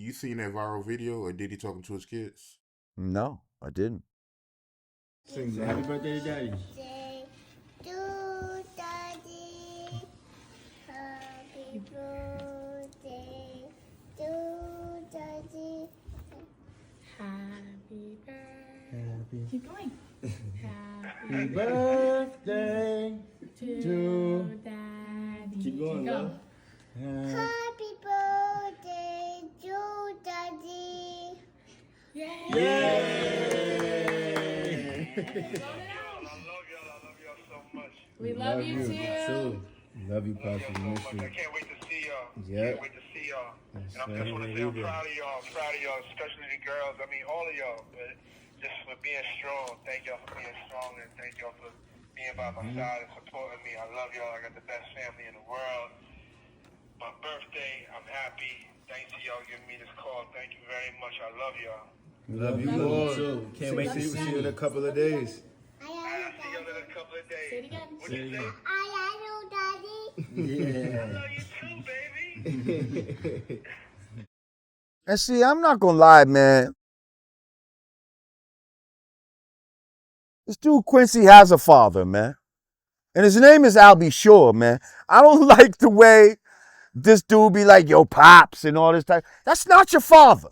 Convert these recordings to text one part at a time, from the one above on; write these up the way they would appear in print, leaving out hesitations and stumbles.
You seen that viral video of Diddy talking to his kids? No, I didn't. Sing happy birthday to daddy. To Daddy, happy birthday to Daddy. Happy birthday. Happy Keep going. Happy birthday to Daddy. Keep going, Go. love. Happy birthday to Daddy. Yay. Yay! I love y'all so much. We love you too. Love you, Pops. So We miss much. you. I can't wait to see y'all. Yep. Can't wait to see y'all. Yes, And I sir. just want to say I'm proud of y'all. I'm proud of y'all, especially the girls. I mean, all of y'all. But just for being strong. Thank y'all for being strong, and thank y'all for being by my side and supporting me. I love y'all. I got the best family in the world. My birthday, I'm happy. Thanks to y'all giving me this call. Thank you very much. I love y'all. We love you Love more. you. Can't wait to see you in a couple of days. I'll see y'all in a couple of days. Say it again. What you say? I love you, Daddy. I Yeah. love you too, baby. And see, I'm not gonna lie, man. This dude Quincy has a father, man. And his name is Albie Shore, man. I don't like the way this dude be like, yo, pops and all this type. That's not your father.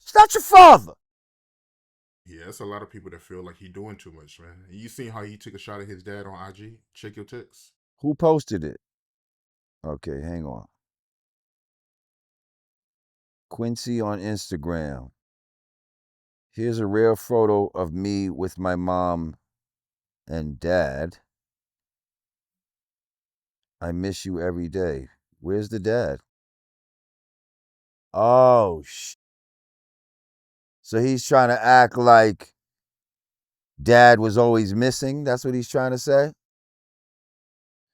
It's not your father. Yeah, that's a lot of people that feel like he doing too much, man. You seen how he took a shot at his dad on IG? Check your texts. Who posted it? Okay, hang on. Quincy on Instagram. Here's a rare photo of me with my mom and dad. I miss you every day. Where's the dad? Oh, so he's trying to act like dad was always missing. That's what he's trying to say.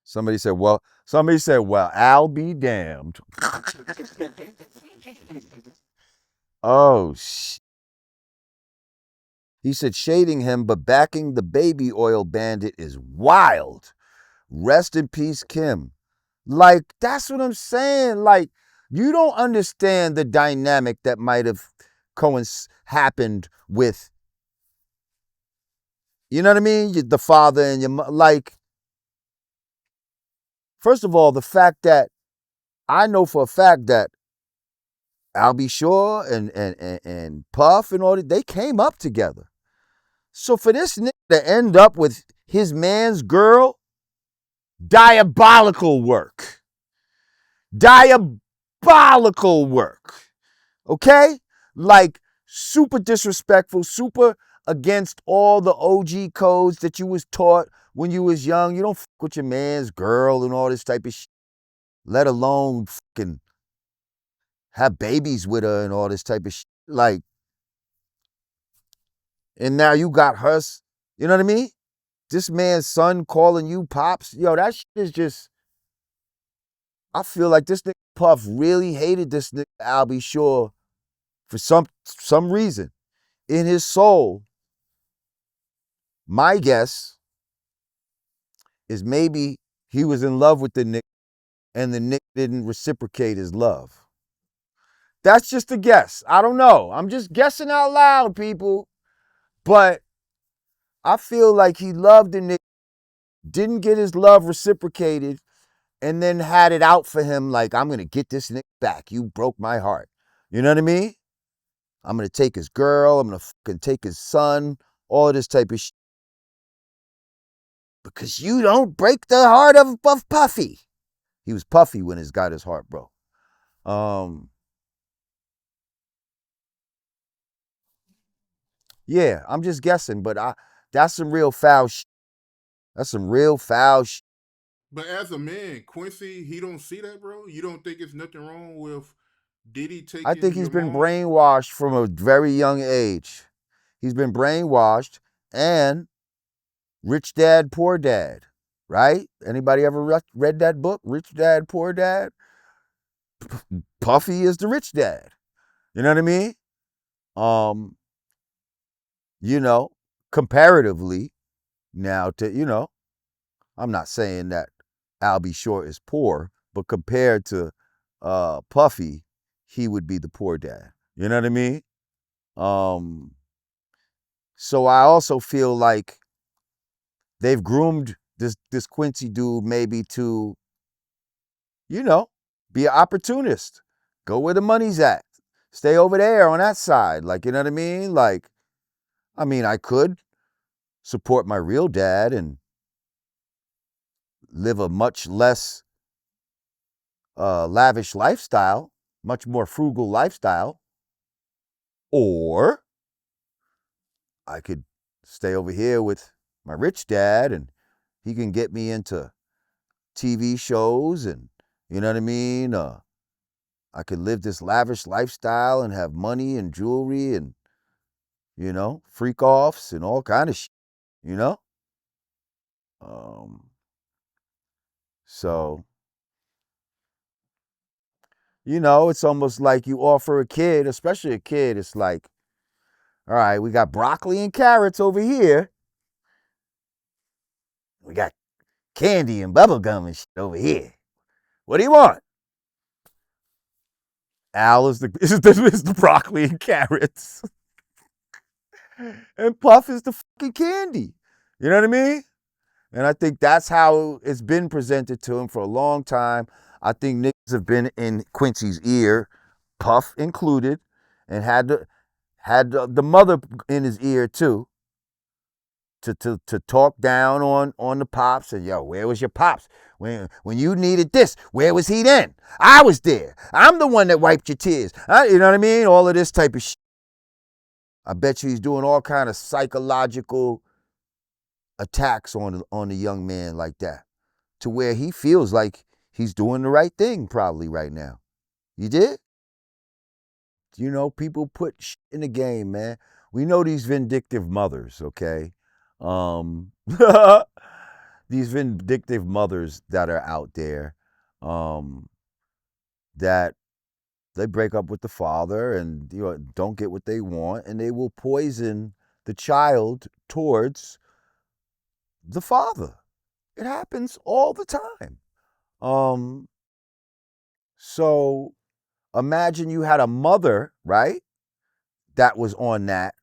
Somebody said, well, I'll be damned. Oh, He said shading him, but backing the baby oil bandit is wild. Rest in peace, Kim. Like, that's what I'm saying. Like, you don't understand the dynamic that might have happened with, you know what I mean? The father and your mother. Like, first of all, the fact that I know for a fact that Albie Shore and Puff and all that, they came up together. So for this nigga to end up with his man's girl, diabolical work. Diabolical work. Okay? Like, super disrespectful, super against all the OG codes that you was taught when you was young. You don't fuck with your man's girl and all this type of shit. Let alone fucking have babies with her and all this type of shit. Like, and now you got her, you know what I mean? This man's son calling you pops. Yo, that shit is just, I feel like this nigga Puff really hated this nigga Albie Shore for some reason. In his soul, my guess is maybe he was in love with the nigga and the nigga didn't reciprocate his love. That's just a guess. I don't know. I'm just guessing out loud, people. But I feel like he loved the nigga, didn't get his love reciprocated, and then had it out for him like, I'm going to get this nigga back. You broke my heart. You know what I mean? I'm going to take his girl. I'm going to fucking take his son. All this type of shit. Because you don't break the heart of Puffy. He was Puffy when he got his heart broke. Yeah, I'm just guessing, but that's some real foul shit. That's some real foul shit. But as a man, Quincy, he don't see that, bro. You don't think it's nothing wrong with Diddy taking I think he's your been mom? brainwashed from a very young age. He's been brainwashed, and Rich Dad, Poor Dad, right? Anybody ever read that book, Rich Dad, Poor Dad? Puffy is the rich dad. You know what I mean? You know, comparatively now to, you know, I'm not saying that Albie Shore is poor, but compared to Puffy, he would be the poor dad. You know what I mean? So I also feel like they've groomed this Quincy dude maybe to, you know, be an opportunist. Go where the money's at. Stay over there on that side. Like, you know what I mean? Like, I mean, I could support my real dad and live a much less lavish lifestyle, much more frugal lifestyle. Or I could stay over here with my rich dad and he can get me into TV shows and, you know what I mean? I could live this lavish lifestyle and have money and jewelry and, you know, freak offs and all kind of shit, you know? So, you know, it's almost like you offer a kid, especially a kid, it's like, all right, we got broccoli and carrots over here. We got candy and bubble gum and shit over here. What do you want? Al is the broccoli and carrots. And Puff is the fucking candy. You know what I mean? And I think that's how it's been presented to him for a long time. I think niggas have been in Quincy's ear, Puff included, and had the mother in his ear too, to talk down on the pops and, yo, where was your pops? When you needed this, where was he then? I was there. I'm the one that wiped your tears. You know what I mean? All of this type of shit. I bet you he's doing all kind of psychological attacks on the young man like that, to where he feels like he's doing the right thing probably right now. You did? You know, people put shit in the game, man. We know these vindictive mothers, okay? These vindictive mothers that are out there, that they break up with the father and, you know, don't get what they want, and they will poison the child towards the father. It happens all the time. So imagine you had a mother, right, that was on that,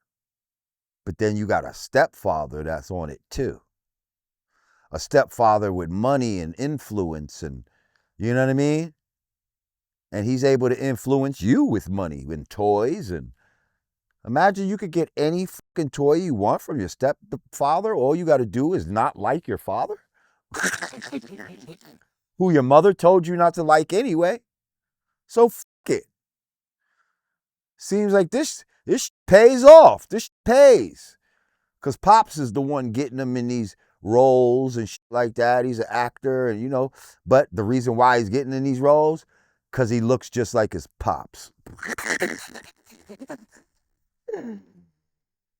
but then you got a stepfather that's on it too. A stepfather with money and influence, and, you know what I mean? And he's able to influence you with money and toys. And imagine you could get any fucking toy you want from your stepfather. All you got to do is not like your father, who your mother told you not to like anyway. So fuck it. Seems like this pays off. This pays. Because Pops is the one getting him in these roles and shit like that. He's an actor, and, you know, but the reason why he's getting in these roles, because he looks just like his Pops.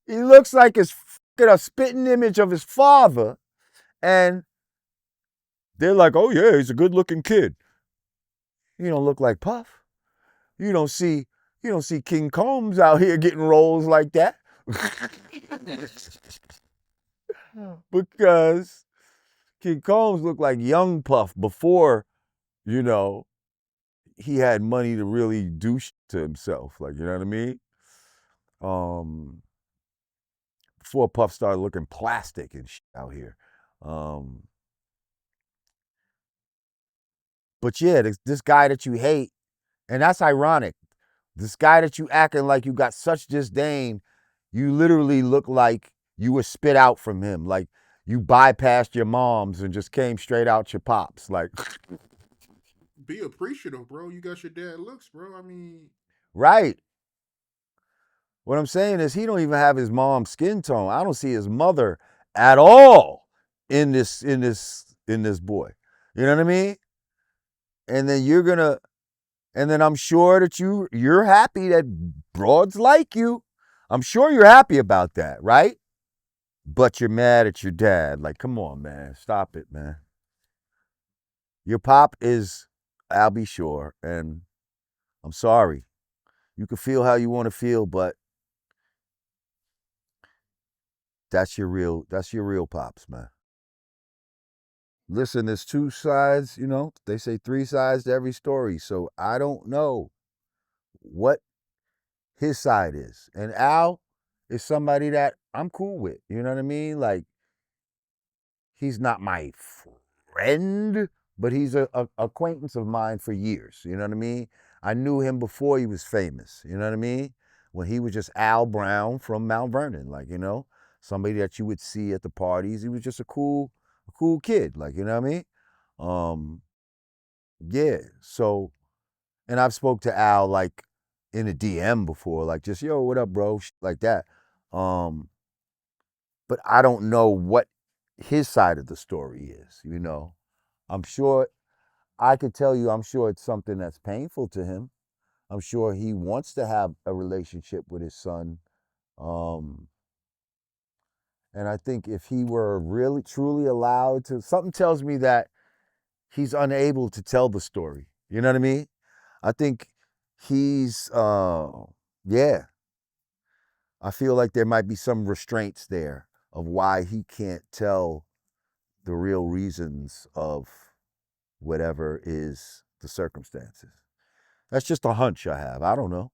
He looks like his a spitting image of his father, and they're like, oh yeah, he's a good looking kid. You don't look like Puff. You don't see King Combs out here getting roles like that. Because King Combs looked like young Puff before, you know, he had money to really do shit to himself. Like, you know what I mean? Before Puff started looking plastic and shit out here. But yeah, this guy that you hate, and that's ironic. This guy that you acting like you got such disdain, you literally look like you were spit out from him. Like you bypassed your moms and just came straight out your pops. Like, Be appreciative, bro. You got your dad looks, bro. I mean, right. What I'm saying is he don't even have his mom's skin tone. I don't see his mother at all in this boy. You know what I mean? And then I'm sure that you're happy that broads like you. I'm sure you're happy about that, right? But you're mad at your dad. Like, come on, man. Stop it, man. Your pop is I'll be sure, and I'm sorry. You can feel how you want to feel, but that's your real pops, man. Listen, there's two sides, you know. They say three sides to every story, so I don't know what his side is. And Al is somebody that I'm cool with. You know what I mean? Like, he's not my friend, but he's a acquaintance of mine for years. You know what I mean? I knew him before he was famous. You know what I mean? When he was just Al Brown from Mount Vernon, like, you know, somebody that you would see at the parties. He was just a cool kid, like, you know what I mean? Yeah. So, and I've spoke to Al like in a DM before, like just, yo, what up, bro? Like that. Um, but I don't know what his side of the story is, you know. I'm sure I could tell you, I'm sure it's something that's painful to him. I'm sure he wants to have a relationship with his son. Um, and I think if he were really truly allowed to, something tells me that he's unable to tell the story. You know what I mean? I think he's yeah. I feel like there might be some restraints there of why he can't tell the real reasons of whatever is the circumstances. That's just a hunch I have. I don't know.